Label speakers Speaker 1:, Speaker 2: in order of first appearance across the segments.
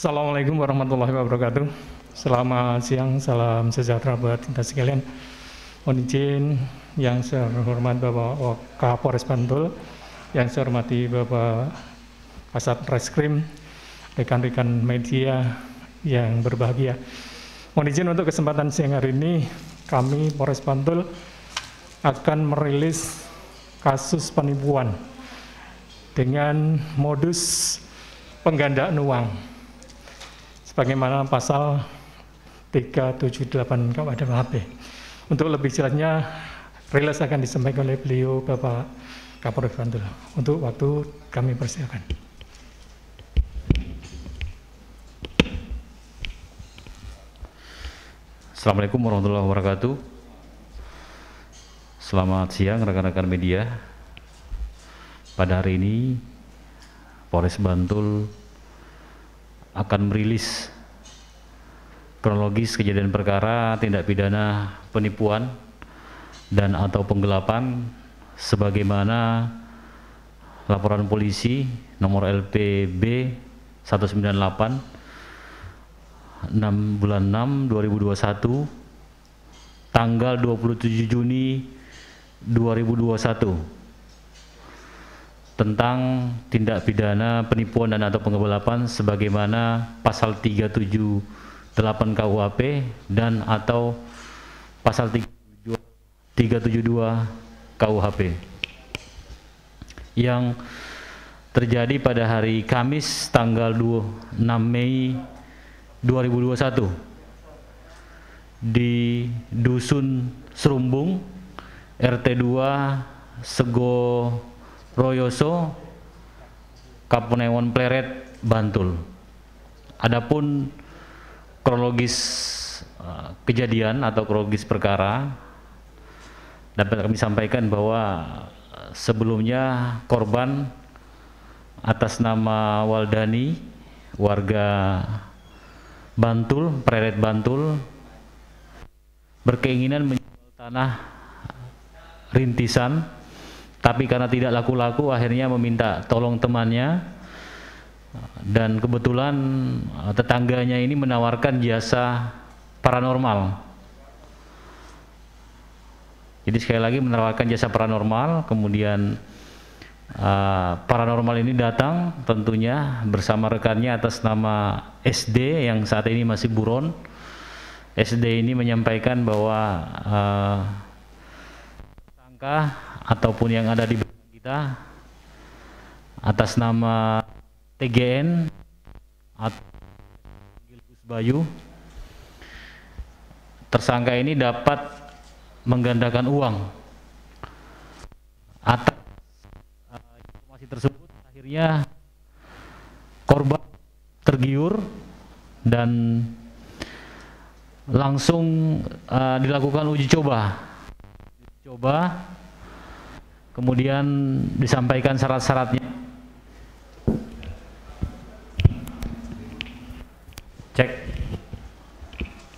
Speaker 1: Assalamualaikum warahmatullahi wabarakatuh. Selamat siang, salam sejahtera buat kita sekalian. Mohon izin yang saya hormat Bapak Kapolres Bantul, yang saya hormati Bapak Kasat Reskrim, rekan-rekan media yang berbahagia. Mohon izin untuk kesempatan siang hari ini, kami Polres Bantul akan merilis kasus penipuan dengan modus penggandaan uang sebagaimana pasal 378 KUHP. Untuk lebih jelasnya, rilis akan disampaikan oleh beliau Bapak Kapolres Bantul. Untuk waktu kami persilakan.
Speaker 2: Assalamualaikum warahmatullahi wabarakatuh. Selamat siang rekan-rekan media. Pada hari ini Polres Bantul akan merilis kronologis kejadian perkara tindak pidana penipuan dan atau penggelapan sebagaimana laporan polisi nomor LPB 198 bulan 6 2021 tanggal 27 Juni 2021 tentang tindak pidana penipuan dan atau penggelapan sebagaimana pasal 378 KUHP dan atau pasal 372 KUHP yang terjadi pada hari Kamis tanggal 6 Mei 2021 di Dusun Serumbung RT 2 Sego Royoso, Kapanewon Pleret, Bantul. Adapun kronologis kejadian atau kronologis perkara dapat kami sampaikan bahwa sebelumnya korban atas nama Waldani, warga Bantul, Pleret Bantul, berkeinginan menjual tanah rintisan, tapi karena tidak laku-laku akhirnya meminta tolong temannya, dan kebetulan tetangganya ini menawarkan jasa paranormal. Jadi sekali lagi menawarkan jasa paranormal, kemudian paranormal ini datang tentunya bersama rekannya atas nama SD yang saat ini masih buron. SD ini menyampaikan bahwa tersangka ataupun yang ada di belakang kita atas nama TGN atau Gus Bayu, tersangka ini dapat menggandakan uang. Atas informasi tersebut akhirnya korban tergiur dan langsung dilakukan uji coba. Kemudian disampaikan syarat-syaratnya. Cek.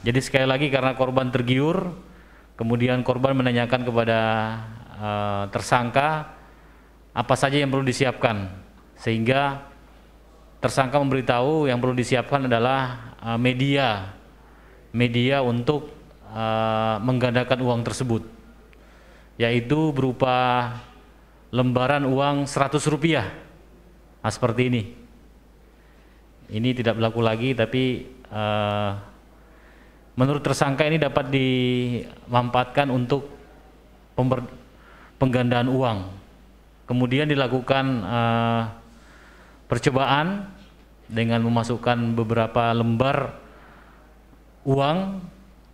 Speaker 2: Jadi sekali lagi karena korban tergiur, kemudian korban menanyakan kepada tersangka apa saja yang perlu disiapkan, sehingga tersangka memberitahu yang perlu disiapkan adalah media untuk menggandakan uang tersebut, yaitu berupa lembaran uang Rp100. Nah, seperti ini. Ini tidak berlaku lagi, tapi menurut tersangka ini dapat dimanfaatkan untuk penggandaan uang. Kemudian dilakukan percobaan dengan memasukkan beberapa lembar uang,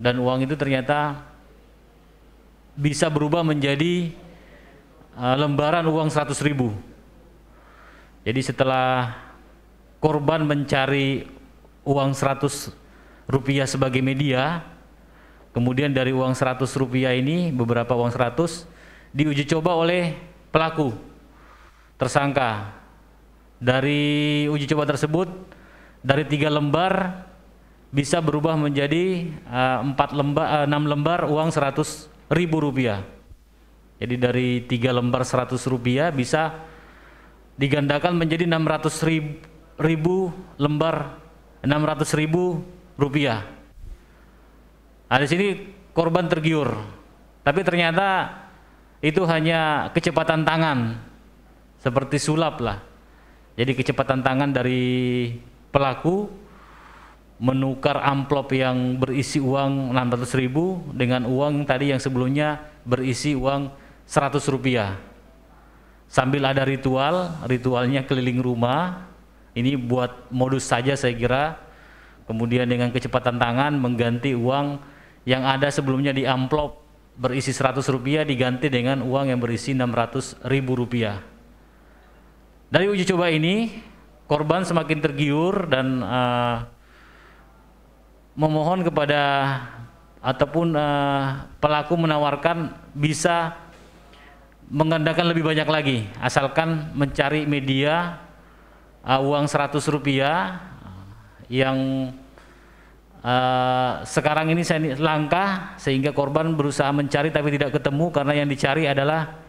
Speaker 2: dan uang itu ternyata bisa berubah menjadi lembaran uang 100.000. Jadi setelah korban mencari uang Rp100 sebagai media, kemudian dari uang Rp100 ini, beberapa uang 100 diuji coba oleh pelaku tersangka. Dari uji coba tersebut, dari 3 lembar bisa berubah menjadi 6 lembar uang Rp100.000. Jadi dari 3 lembar Rp100 bisa digandakan menjadi 600.000 lembar 600.000 rupiah. Nah, di sini korban tergiur, tapi ternyata itu hanya kecepatan tangan, seperti sulap lah. Jadi kecepatan tangan dari pelaku menukar amplop yang berisi uang 600.000 dengan uang tadi yang sebelumnya berisi uang 100 rupiah. Sambil ada ritualnya keliling rumah. Ini buat modus saja saya kira. Kemudian dengan kecepatan tangan mengganti uang yang ada sebelumnya di amplop berisi 100 rupiah diganti dengan uang yang berisi 600.000 rupiah. Dari uji coba ini, korban semakin tergiur dan memohon kepada ataupun pelaku menawarkan bisa menggandakan lebih banyak lagi, asalkan mencari media uang 100 rupiah yang sekarang ini langka, sehingga korban berusaha mencari tapi tidak ketemu karena yang dicari adalah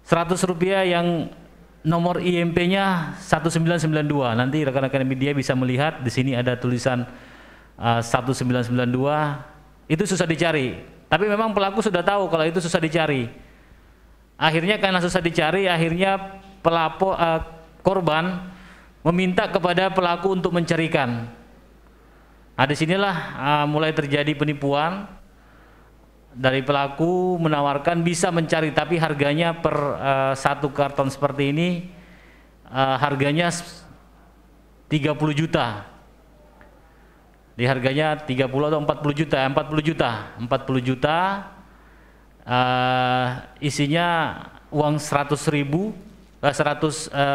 Speaker 2: 100 rupiah yang nomor IMP-nya 1992. Nanti rekan-rekan media bisa melihat di sini ada tulisan 1992. Itu susah dicari. Tapi memang pelaku sudah tahu kalau itu susah dicari. Akhirnya karena susah dicari, akhirnya korban meminta kepada pelaku untuk mencarikan. Nah, disinilah mulai terjadi penipuan. Dari pelaku menawarkan bisa mencari, tapi harganya per satu karton seperti ini harganya 30 juta. Di harganya 30 atau 40 juta, 40 juta isinya uang 100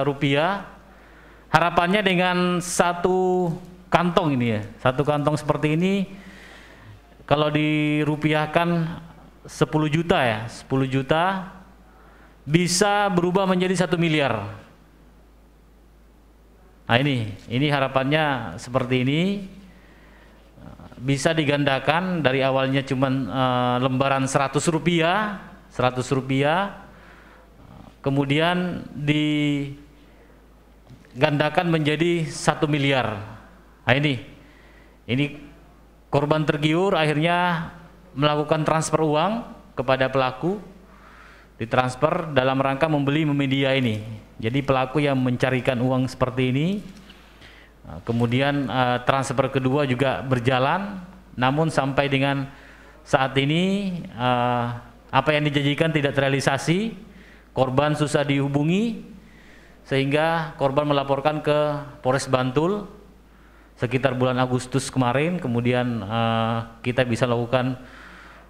Speaker 2: rupiah. Harapannya dengan satu kantong ini ya, satu kantong seperti ini kalau dirupiahkan 10 juta ya, 10 juta bisa berubah menjadi 1 miliar. Nah ini harapannya seperti ini, bisa digandakan dari awalnya cuman lembaran 100 rupiah, kemudian digandakan menjadi 1 miliar. Nah ini korban tergiur, akhirnya melakukan transfer uang kepada pelaku, ditransfer dalam rangka membeli media ini. Jadi pelaku yang mencarikan uang seperti ini, kemudian transfer kedua juga berjalan, namun sampai dengan saat ini apa yang dijanjikan tidak terrealisasi, korban susah dihubungi, sehingga korban melaporkan ke Polres Bantul sekitar bulan Agustus kemarin. Kemudian kita bisa lakukan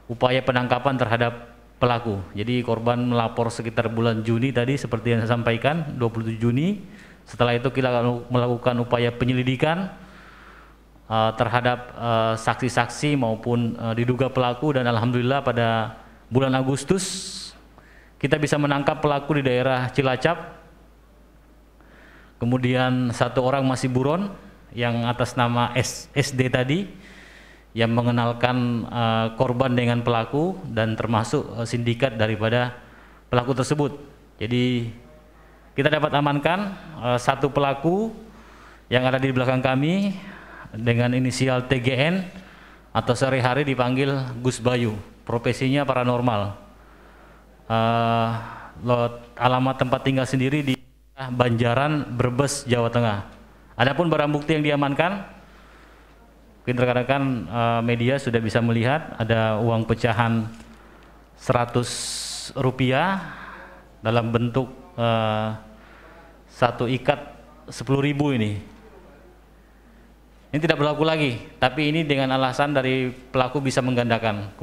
Speaker 2: upaya penangkapan terhadap pelaku. Jadi korban melapor sekitar bulan Juni tadi seperti yang saya sampaikan, 27 Juni. Setelah itu kita melakukan upaya penyelidikan terhadap saksi-saksi maupun diduga pelaku, dan alhamdulillah pada bulan Agustus kita bisa menangkap pelaku di daerah Cilacap. Kemudian satu orang masih buron yang atas nama SD tadi, yang mengenalkan korban dengan pelaku dan termasuk sindikat daripada pelaku tersebut. Jadi kita dapat amankan satu pelaku yang ada di belakang kami dengan inisial TGN atau sehari-hari dipanggil Gus Bayu, profesinya paranormal. Alamat tempat tinggal sendiri di Banjaran, Brebes, Jawa Tengah. Adapun barang bukti yang diamankan, mungkin rekan-rekan media sudah bisa melihat ada uang pecahan 100 rupiah dalam bentuk satu ikat 10.000 ini. Ini tidak berlaku lagi, tapi ini dengan alasan dari pelaku bisa menggandakan.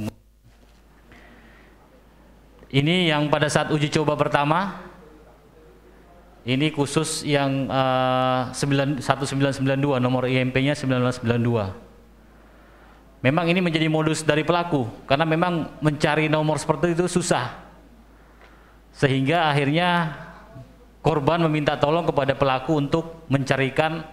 Speaker 2: Ini yang pada saat uji coba pertama, ini khusus yang 1992, nomor IMP-nya 1992. Memang ini menjadi modus dari pelaku, karena memang mencari nomor seperti itu susah. Sehingga akhirnya korban meminta tolong kepada pelaku untuk mencarikan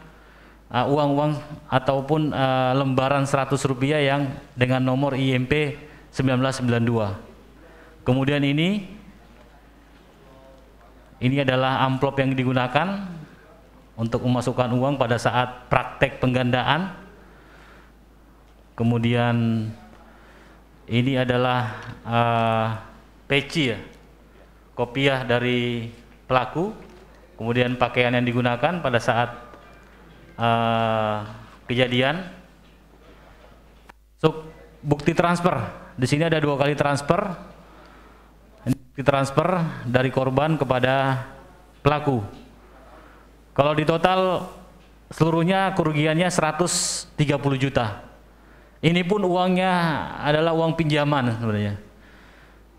Speaker 2: uang-uang ataupun lembaran 100 rupiah yang dengan nomor IMP 1992. Kemudian ini adalah amplop yang digunakan untuk memasukkan uang pada saat praktek penggandaan. Kemudian ini adalah peci ya, kopiah dari pelaku, kemudian pakaian yang digunakan pada saat kejadian. Bukti transfer, di sini ada 2 kali transfer. Bukti transfer dari korban kepada pelaku. Kalau di total seluruhnya kerugiannya 130 juta. Ini pun uangnya adalah uang pinjaman sebenarnya.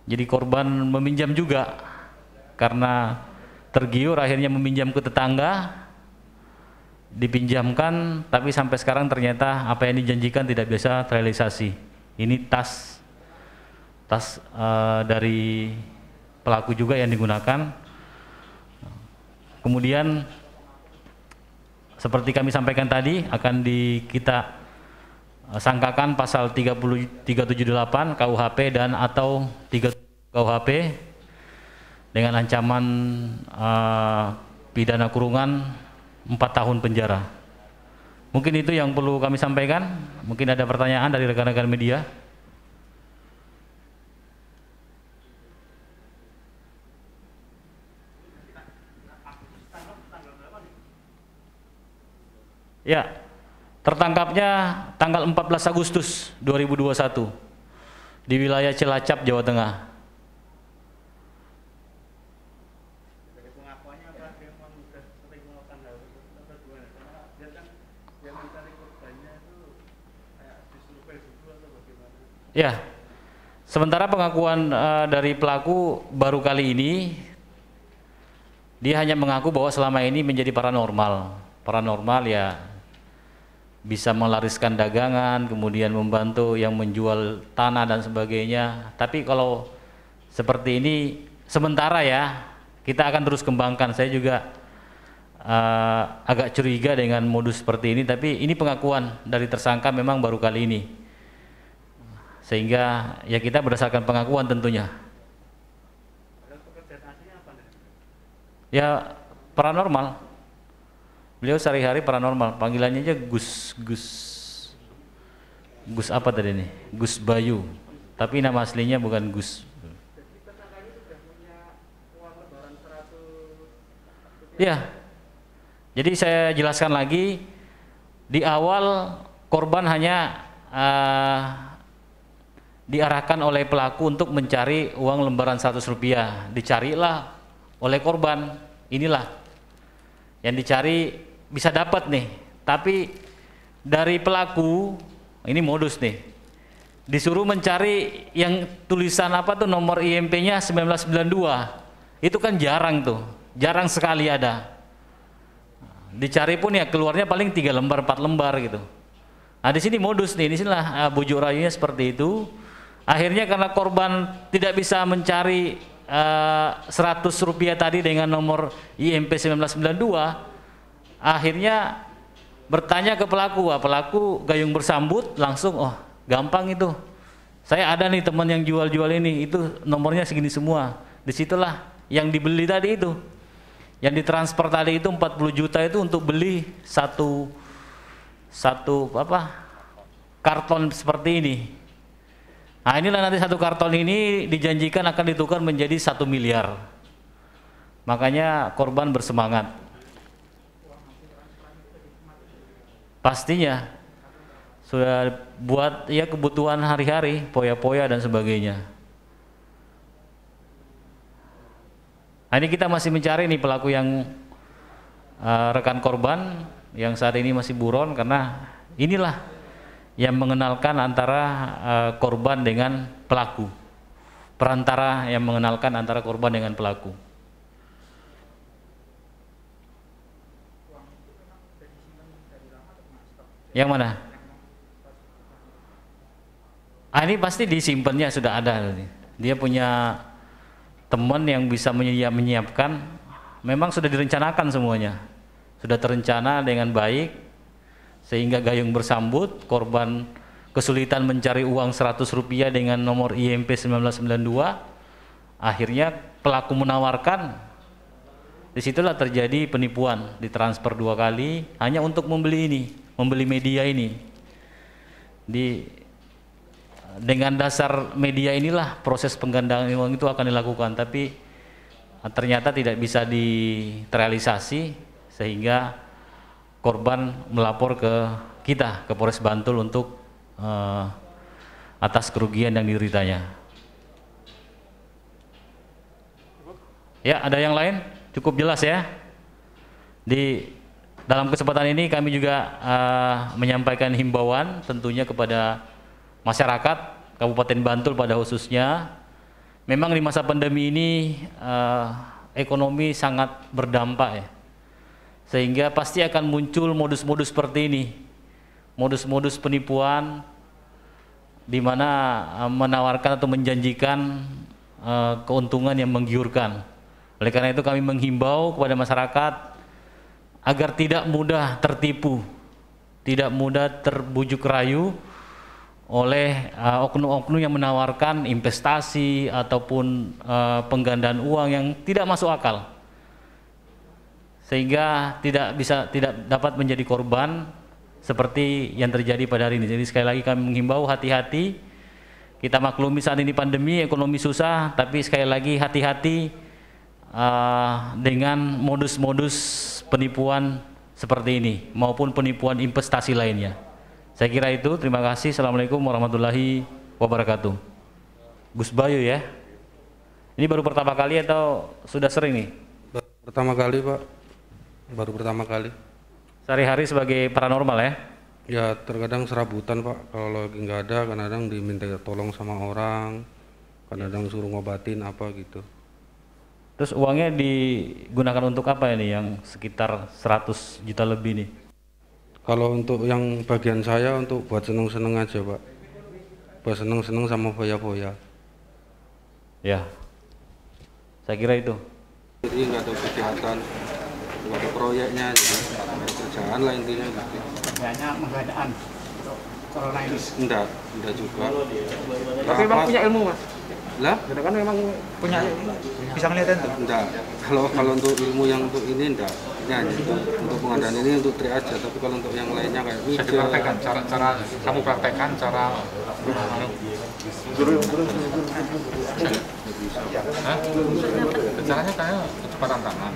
Speaker 2: Jadi korban meminjam juga karena tergiur akhirnya meminjam ke tetangga, dipinjamkan, tapi sampai sekarang ternyata apa yang dijanjikan tidak bisa terrealisasi. Ini tas dari pelaku juga yang digunakan. Kemudian seperti kami sampaikan tadi, akan kita sangkakan pasal 378 KUHP dan atau 3 KUHP dengan ancaman pidana kurungan 4 tahun penjara. Mungkin itu yang perlu kami sampaikan. Mungkin ada pertanyaan dari rekan-rekan media. Ya, tertangkapnya tanggal 14 Agustus 2021 di wilayah Cilacap, Jawa Tengah. Ya, sementara pengakuan dari pelaku baru kali ini, dia hanya mengaku bahwa selama ini menjadi paranormal. Paranormal ya bisa melariskan dagangan, kemudian membantu yang menjual tanah dan sebagainya. Tapi kalau seperti ini sementara ya, kita akan terus kembangkan. Saya juga agak curiga dengan modus seperti ini, tapi ini pengakuan dari tersangka memang baru kali ini. Sehingga ya kita berdasarkan pengakuan tentunya. Ya paranormal. Beliau sehari-hari paranormal, panggilannya aja Gus apa tadi nih? Gus Bayu. Tapi nama aslinya bukan Gus. Ya. Jadi saya jelaskan lagi, di awal korban hanya diarahkan oleh pelaku untuk mencari uang lembaran 100 rupiah. Dicarilah oleh korban, inilah yang dicari, bisa dapat nih, tapi dari pelaku ini modus nih, disuruh mencari yang tulisan apa tuh nomor IMP-nya 1992. Itu kan jarang tuh, jarang sekali ada. Dicari pun ya keluarnya paling 3 lembar 4 lembar gitu. Nah di sini modus nih, di sinilah bujuk rayunya seperti itu. Akhirnya karena korban tidak bisa mencari 100 rupiah tadi dengan nomor IMP 1992, akhirnya bertanya ke pelaku. Pelaku gayung bersambut langsung, oh gampang itu, saya ada nih teman yang jual-jual ini, itu nomornya segini semua. Disitulah yang dibeli tadi itu, yang ditransfer tadi itu 40 juta itu untuk beli satu karton seperti ini. Nah inilah nanti satu karton ini dijanjikan akan ditukar menjadi 1 miliar. Makanya korban bersemangat. Pastinya sudah buat ya kebutuhan hari-hari, poya-poya dan sebagainya. Nah, ini kita masih mencari nih pelaku yang rekan korban yang saat ini masih buron, karena inilah yang mengenalkan antara korban dengan pelaku, perantara yang mengenalkan antara korban dengan pelaku. Yang mana? Ini pasti disimpannya sudah ada. Dia punya teman yang bisa menyiapkan. Memang sudah direncanakan semuanya. Sudah terencana dengan baik, sehingga gayung bersambut, korban kesulitan mencari uang 100 rupiah dengan nomor IMP 1992. Akhirnya pelaku menawarkan Disitulah terjadi penipuan, ditransfer 2 kali hanya untuk membeli media ini. Dengan dasar media inilah proses penggandaan uang itu akan dilakukan, tapi ternyata tidak bisa terrealisasi sehingga korban melapor ke kita, ke Polres Bantul untuk atas kerugian yang dideritanya. Ya, ada yang lain? Cukup jelas ya. Dalam kesempatan ini kami juga menyampaikan himbauan tentunya kepada masyarakat Kabupaten Bantul pada khususnya. Memang di masa pandemi ini ekonomi sangat berdampak ya, sehingga pasti akan muncul modus-modus seperti ini, modus-modus penipuan di mana menawarkan atau menjanjikan keuntungan yang menggiurkan. Oleh karena itu kami menghimbau kepada masyarakat agar tidak mudah tertipu, tidak mudah terbujuk rayu oleh oknum-oknum yang menawarkan investasi ataupun penggandaan uang yang tidak masuk akal, sehingga tidak dapat menjadi korban seperti yang terjadi pada hari ini. Jadi sekali lagi kami menghimbau hati-hati. Kita maklumi saat ini pandemi, ekonomi susah, tapi sekali lagi hati-hati dengan modus-modus penipuan seperti ini maupun penipuan investasi lainnya. Saya kira itu. Terima kasih. Assalamualaikum warahmatullahi wabarakatuh. Gus Bayu ya. Ini baru pertama kali atau sudah sering nih?
Speaker 3: Pertama kali Pak. Baru pertama kali.
Speaker 2: Sehari-hari sebagai paranormal ya?
Speaker 3: Ya terkadang serabutan Pak. Kalau lagi nggak ada, kadang-kadang diminta tolong sama orang, kadang-kadang suruh ngobatin apa gitu.
Speaker 2: Terus uangnya digunakan untuk apa ini yang sekitar 100 juta lebih nih?
Speaker 3: Kalau untuk yang bagian saya untuk buat seneng-seneng aja Pak. Buat seneng-seneng sama foya-foya.
Speaker 2: Ya, saya kira itu.
Speaker 3: Jadi nggak ada kegiatan, nggak ada proyeknya, jadi nggak ada kerjaan lah intinya gitu.
Speaker 4: Hanya penggandaan corona ini.
Speaker 3: Enggak juga.
Speaker 4: Tapi memang punya ilmu Mas?
Speaker 3: Lah?
Speaker 4: Kita kan memang punya bisa ngeliatin tuh?
Speaker 3: Enggak. Kalau untuk ilmu yang untuk ini enggak. Ya, untuk pengadaan ini untuk trik aja, tapi kalau untuk yang lainnya kayak
Speaker 5: bisa dipraktekkan cara kamu praktekkan cara caranya kayak kecepatan tangan